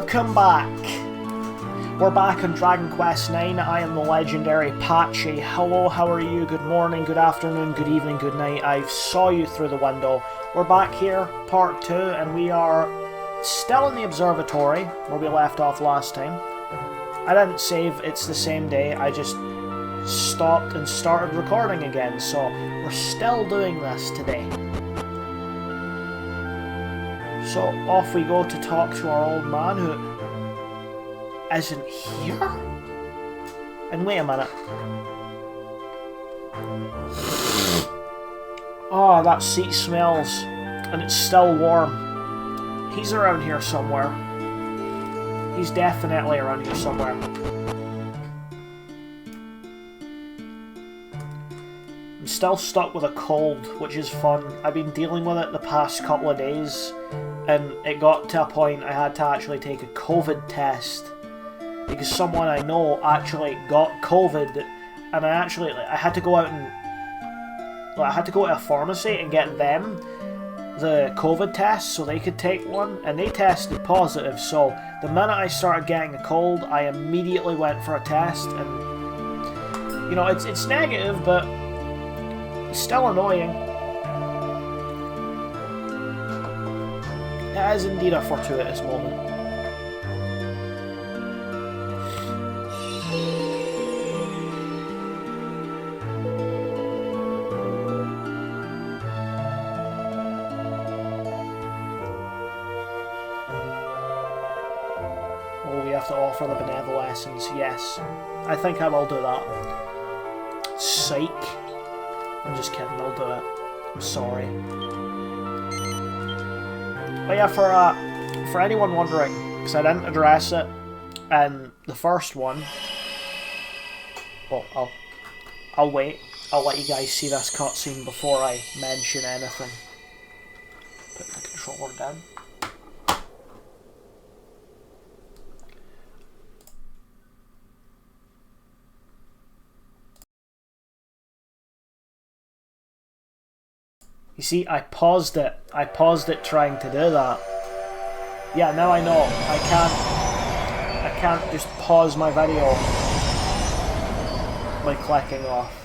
Welcome back! We're back on Dragon Quest IX. I am the legendary Patchy. Hello, how are you? Good morning, good afternoon, good evening, good night. I saw you through the window. We're back here, part 2, and we are still in the observatory, where we left off last time. I didn't save, it's the same day, I just stopped and started recording again, so we're still doing this today. So off we go to talk to our old man who isn't here? And wait a minute. Oh, that seat smells. And it's still warm. He's around here somewhere. He's definitely around here somewhere. I'm still stuck with a cold, which is fun. I've been dealing with it the past couple of days. And it got to a point I had to actually take a COVID test because someone I know actually got COVID, and I had to go out and I had to go to a pharmacy and get them the COVID test so they could take one, and they tested positive. So the minute I started getting a cold, I immediately went for a test, and you know it's negative, but it's still annoying. It is indeed a fortuitous moment. Oh, we have to offer the benevolence. Yes, I think I will do that. Psych. I'm just kidding, I'll do it. I'm sorry. But yeah, for anyone wondering, because I didn't address it in the first one, well, I'll wait. I'll let you guys see this cutscene before I mention anything. Put the controller down. You see, I paused it. I paused it trying to do that. Yeah, now I know. I can't just pause my video by clicking off.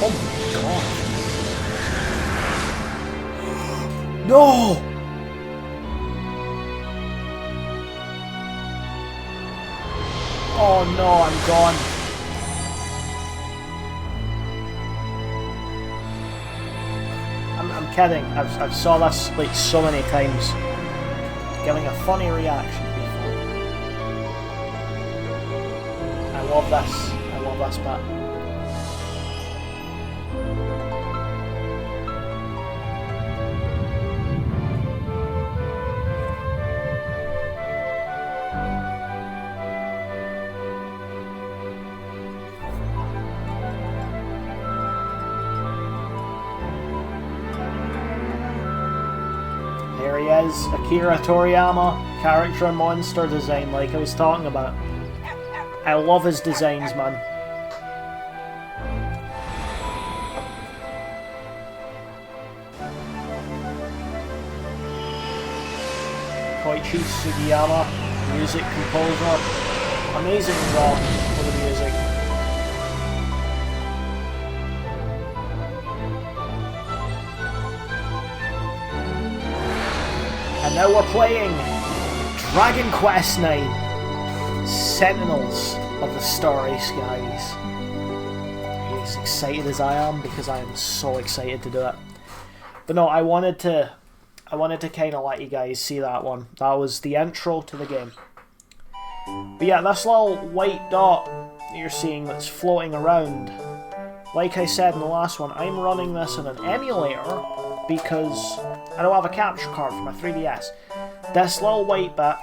Oh my god. No! Oh no, I'm gone. I'm kidding. I've saw this like so many times. Giving a funny reaction to people. I love this. I love this bit. There he is, Akira Toriyama, character and monster design like I was talking about. I love his designs, man. Koichi Sugiyama, music composer. Amazing job for the music. And now we're playing Dragon Quest IX, Sentinels of the Starry Skies. Are you as excited as I am? Because I am so excited to do it. But no, I wanted to kind of let you guys see that one. That was the intro to the game. But yeah, this little white dot that you're seeing that's floating around, like I said in the last one, I'm running this in an emulator because I don't have a capture card for my 3DS. This little white bit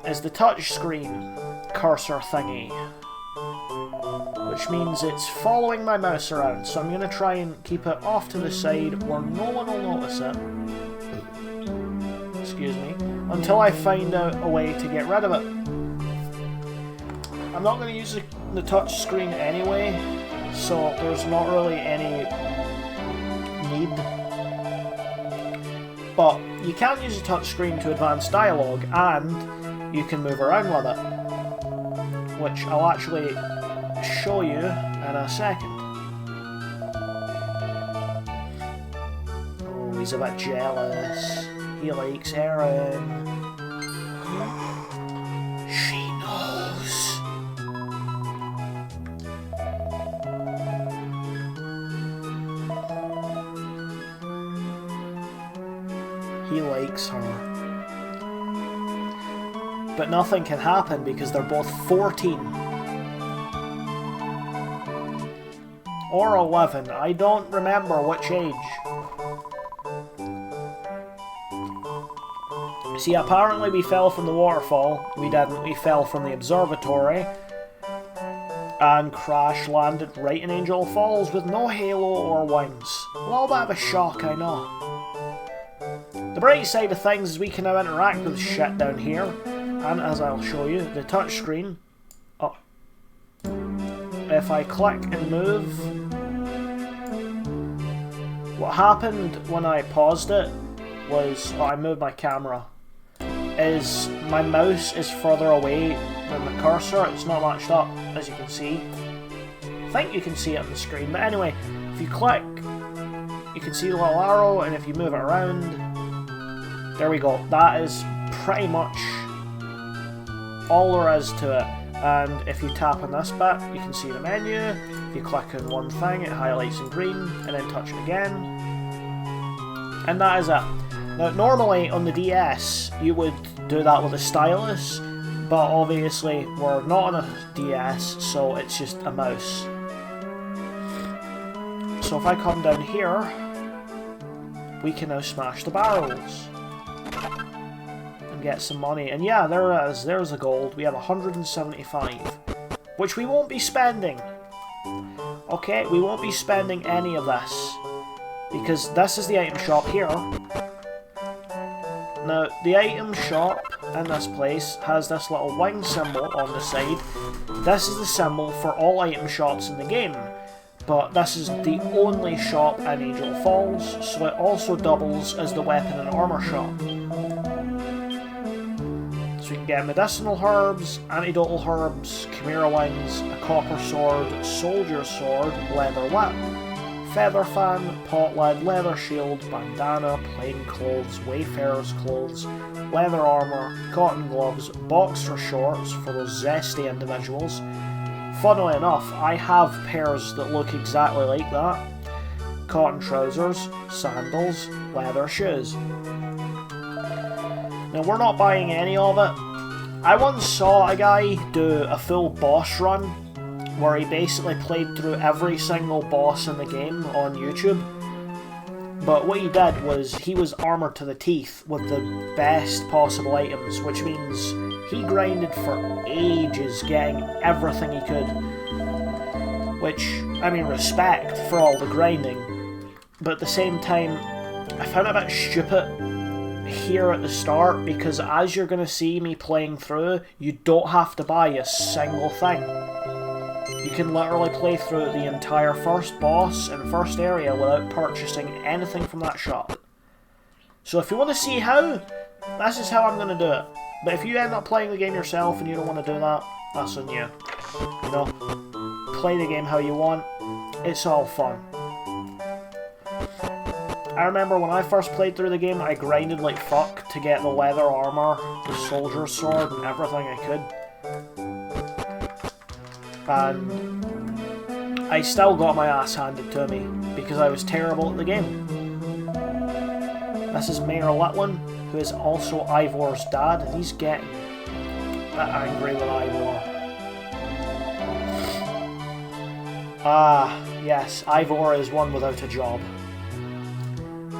is the touchscreen cursor thingy, which means it's following my mouse around, so I'm going to try and keep it off to the side where no one will notice it, excuse me, until I find out a way to get rid of it. I'm not going to use the touch screen anyway, so there's not really any need. But you can use the touch screen to advance dialogue, and you can move around with it, which I'll actually show you in a second. Oh, he's a bit jealous. He likes Erin. She knows. He likes her. But nothing can happen because they're both 14. Or 11, I don't remember which age. See, apparently we fell from the waterfall. We didn't, we fell from the observatory. And crash landed right in Angel Falls with no halo or wings. A little bit of a shock, I know. The bright side of things is we can now interact with shit down here. And as I'll show you, the touchscreen. Oh. If I click and move, what happened when I paused it was, I moved my camera, is my mouse is further away than the cursor. It's not matched up, as you can see. I think you can see it on the screen, but anyway, if you click, you can see the little arrow, and if you move it around, there we go. That is pretty much all there is to it. And if you tap on this bit, you can see the menu. If you click on one thing, it highlights in green, and then touch it again. And that is it. Now, normally on the DS, you would do that with a stylus, but obviously we're not on a DS, so it's just a mouse. So if I come down here, we can now smash the barrels and get some money. And yeah, there it is. There's the gold. We have 175, which we won't be spending. Okay, we won't be spending any of this, because this is the item shop here. Now, the item shop in this place has this little wing symbol on the side. This is the symbol for all item shops in the game, but this is the only shop in Angel Falls, so it also doubles as the weapon and armor shop. So you can get medicinal herbs, antidotal herbs, chimera wings, a copper sword, soldier's sword, leather whip, feather fan, pot lid, leather shield, bandana, plain clothes, wayfarer's clothes, leather armour, cotton gloves, boxer shorts for those zesty individuals. Funnily enough, I have pairs that look exactly like that. Cotton trousers, sandals, leather shoes. Now, we're not buying any of it. I once saw a guy do a full boss run where he basically played through every single boss in the game on YouTube. But what he did was he was armoured to the teeth with the best possible items, which means he grinded for ages getting everything he could. Which, I mean, respect for all the grinding. But at the same time, I found it a bit stupid here at the start, because as you're going to see me playing through, you don't have to buy a single thing. You can literally play through the entire first boss and first area without purchasing anything from that shop. So if you want to see how, this is how I'm going to do it. But if you end up playing the game yourself and you don't want to do that, that's on you. You know, play the game how you want. It's all fun. I remember when I first played through the game, I grinded like fuck to get the leather armour, the soldier's sword, and everything I could. And I still got my ass handed to me, because I was terrible at the game. This is Mayor Litwin, who is also Ivor's dad, and he's getting a bit angry with Ivor. Ah, yes, Ivor is one without a job.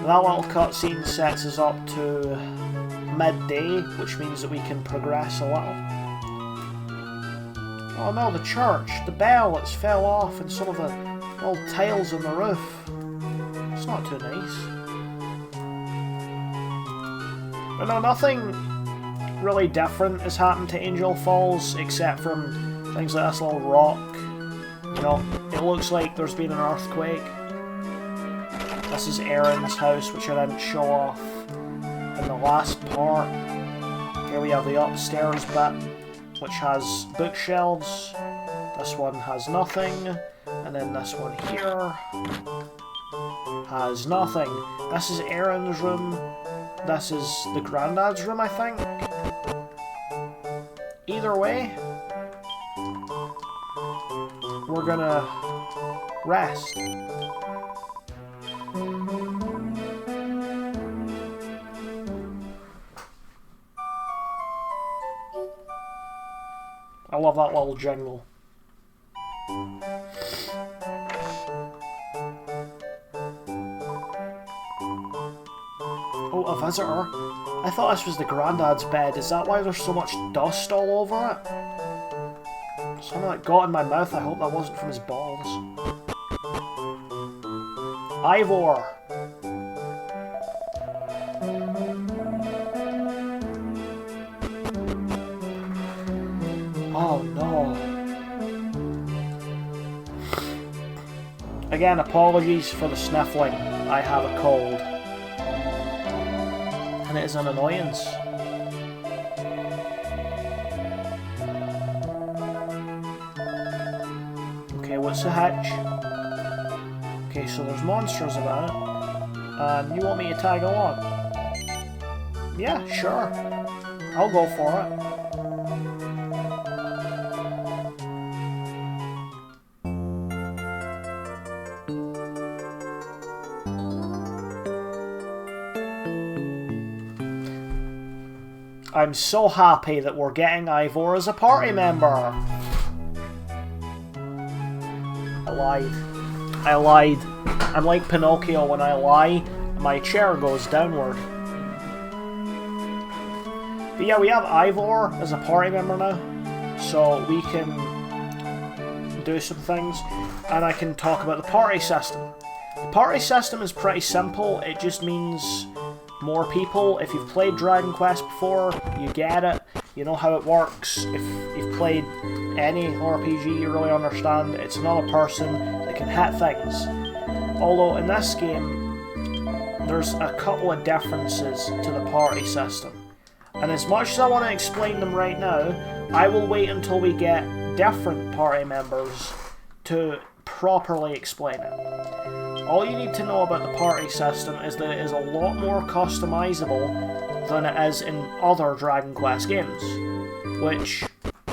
That little cutscene sets us up to midday, which means that we can progress a little. Oh no, the church, the bell, it's fell off, and some of the old tiles on the roof. It's not too nice. But no, nothing really different has happened to Angel Falls, except from things like this little rock. You know, it looks like there's been an earthquake. This is Aaron's house, which I didn't show off in the last part. Here we have the upstairs bit, which has bookshelves. This one has nothing. And then this one here has nothing. This is Aaron's room. This is the granddad's room, I think. Either way, we're gonna rest. I love that little jingle. Oh, a visitor. I thought this was the granddad's bed. Is that why there's so much dust all over it? Something that got in my mouth. I hope that wasn't from his balls. Ivor! Oh no. Again, apologies for the sniffling. I have a cold. And it is an annoyance. Okay, what's the hitch? Okay, so there's monsters about it. And you want me to tag along? Yeah, sure. I'll go for it. I'm so happy that we're getting Ivor as a party member. I lied. I'm like Pinocchio when I lie, my chair goes downward. But yeah, we have Ivor as a party member now, so we can do some things, and I can talk about the party system. The party system is pretty simple. It just means more people. If you've played Dragon Quest before, you get it. You know how it works. If you've played any RPG, you really understand. It's another person that can hit things. Although in this game, there's a couple of differences to the party system. And as much as I want to explain them right now, I will wait until we get different party members to properly explain it. All you need to know about the party system is that it is a lot more customizable than it is in other Dragon Quest games, which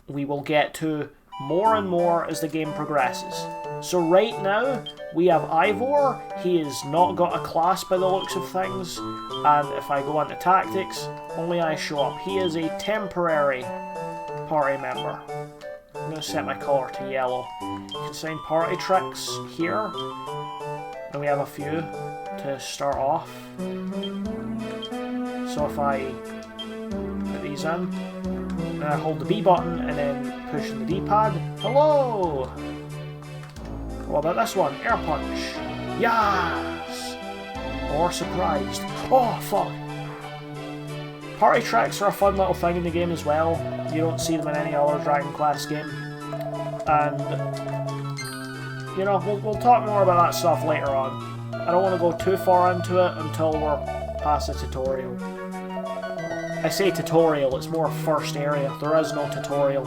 we will get to more and more as the game progresses. So right now, we have Ivor. He has not got a class by the looks of things, and if I go into tactics, only I show up. He is a temporary party member. I'm going to set my colour to yellow. You can sign party tricks here. And we have a few to start off. So if I put these in, and I hold the B button and then push the D-pad. Hello! What about this one? Air punch. Yes! Or surprised. Oh, fuck! Party tricks are a fun little thing in the game as well. You don't see them in any other Dragon Quest game. And you know, we'll talk more about that stuff later on. I don't want to go too far into it until we're past the tutorial. I say tutorial, it's more first area. There is no tutorial.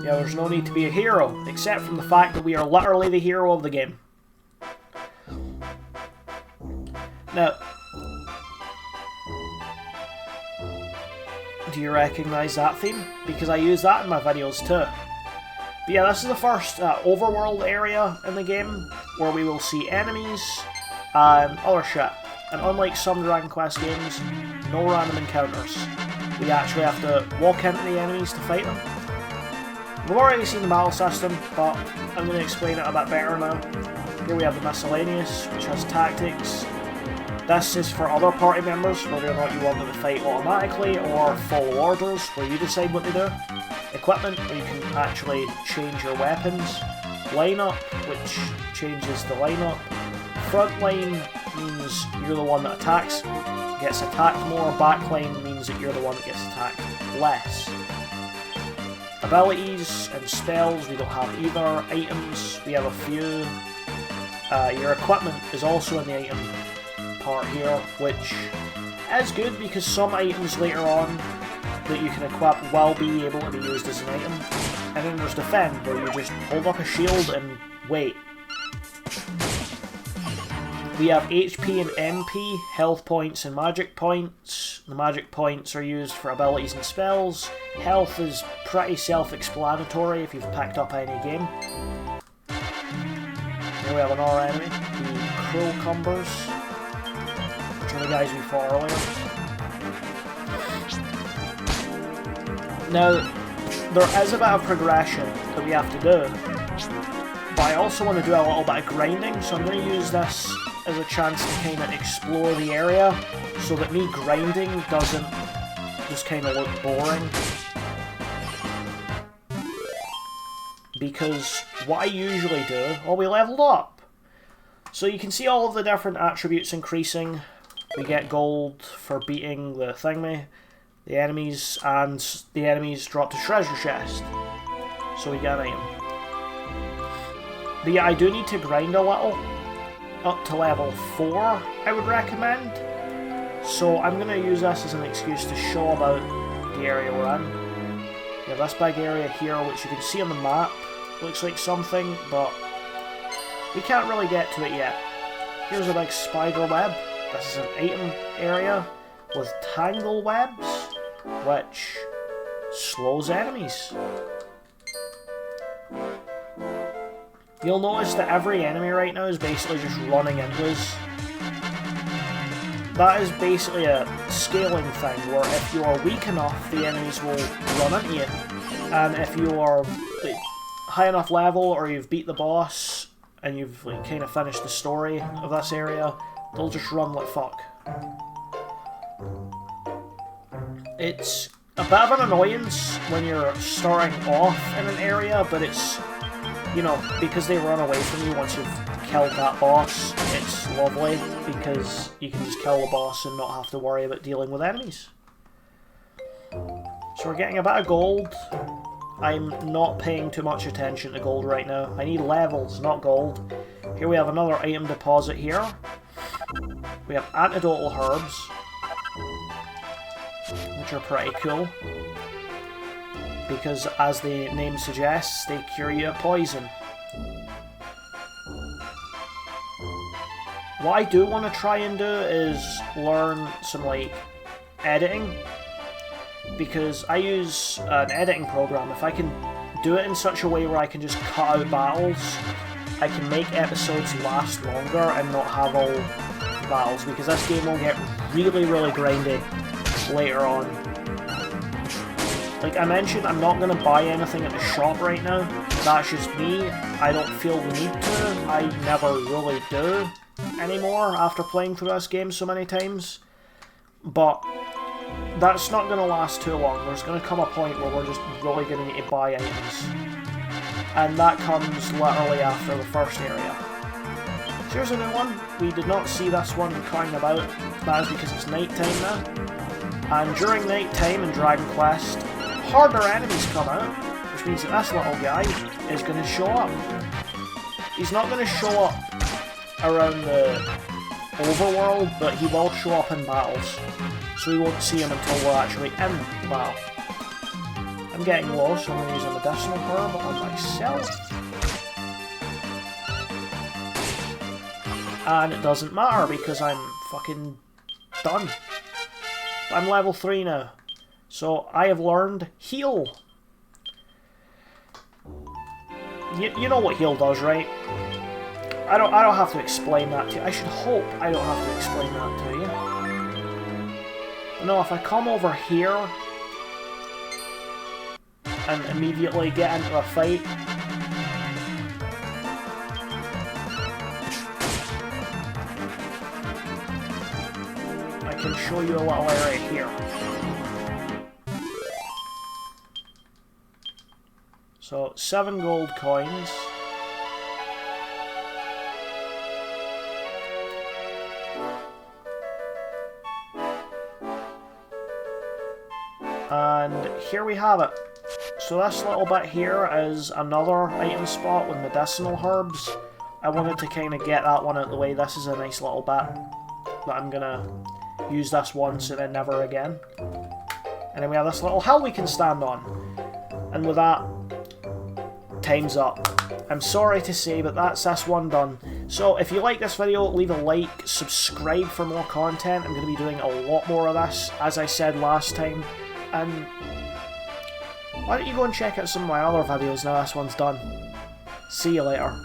Yeah, there's no need to be a hero, except from the fact that we are literally the hero of the game. Now, do you recognise that theme? Because I use that in my videos too. But yeah, this is the first overworld area in the game, where we will see enemies and other shit. and unlike some Dragon Quest games, no random encounters. We actually have to walk into the enemies to fight them. We've already seen the battle system, but I'm going to explain it a bit better now. Here we have the miscellaneous, which has tactics. This is for other party members, whether or not you want them to fight automatically or follow orders, where you decide what to do. Equipment, where you can actually change your weapons. Lineup, which changes the lineup. Frontline means you're the one that attacks, gets attacked more. Backline means that you're the one that gets attacked less. Abilities and spells, we don't have either. Items, we have a few. Your equipment is also in the item part here, which is good because some items later on that you can equip will be able to be used as an item. And then there's defend, where you just hold up a shield and wait. We have HP and MP, health points and magic points. The magic points are used for abilities and spells. Health is pretty self-explanatory if you've picked up any game. Here we have another enemy, the Crow Cumbers, which are the guys we fought earlier. Now, there is a bit of progression that we have to do, but I also want to do a little bit of grinding, so I'm going to use this as a chance to kind of explore the area, so that me grinding doesn't just kind of look boring. Because what I usually do, oh, we leveled up! So you can see all of the different attributes increasing. We get gold for beating the thingy, the enemies, and the enemies drop to treasure chest. So we get an item. But yeah, I do need to grind a little. Up to level 4, I would recommend. So I'm going to use this as an excuse to show about the area we're in. We have this big area here, which you can see on the map. Looks like something, but we can't really get to it yet. Here's a big spider web. This is an item area with tangle webs, which slows enemies. You'll notice that every enemy right now is basically just running into us. That is basically a scaling thing, where if you are weak enough, the enemies will run into you. And if you are high enough level, or you've beat the boss, and you've kind of finished the story of this area, they'll just run like fuck. It's a bit of an annoyance when you're starting off in an area, but it's, you know, because they run away from you once you've killed that boss, it's lovely, because you can just kill the boss and not have to worry about dealing with enemies. So we're getting a bit of gold. I'm not paying too much attention to gold right now. I need levels, not gold. Here we have another item deposit here. We have antidotal herbs, which are pretty cool, because as the name suggests, they cure you of poison. What I do want to try and do is learn some editing, because I use an editing program. If I can do it in such a way where I can just cut out battles, I can make episodes last longer and not have all the battles, because this game will get really, really grindy later on. Like I mentioned, I'm not going to buy anything at the shop right now. That's just me. I don't feel the need to. I never really do anymore after playing through this game so many times. But that's not going to last too long. There's going to come a point where we're just really going to need to buy items. And that comes literally after the first area. So here's a new one. We did not see this one coming about. That is because it's night time now. And during night time in Dragon Quest, harder enemies come out, which means that this little guy is going to show up. He's not going to show up around the overworld, but he will show up in battles. So we won't see him until we're actually in the battle. I'm getting low, so I'm going to use a medicinal herb on myself. And it doesn't matter because I'm fucking done. I'm level 3 now. So I have learned heal. You know what heal does, right? I don't have to explain that to you. I should hope I don't have to explain that to you. But no, if I come over here and immediately get into a fight, I can show you a little area here. So, 7 gold coins. And here we have it. So this little bit here is another item spot with medicinal herbs. I wanted to kind of get that one out of the way. This is a nice little bit that I'm going to use this once and then never again. And then we have this little hill we can stand on. And with that, time's up. I'm sorry to say, but that's this one done. So if you like this video, leave a like, subscribe for more content. I'm going to be doing a lot more of this, as I said last time. And why don't you go and check out some of my other videos now this one's done. See you later.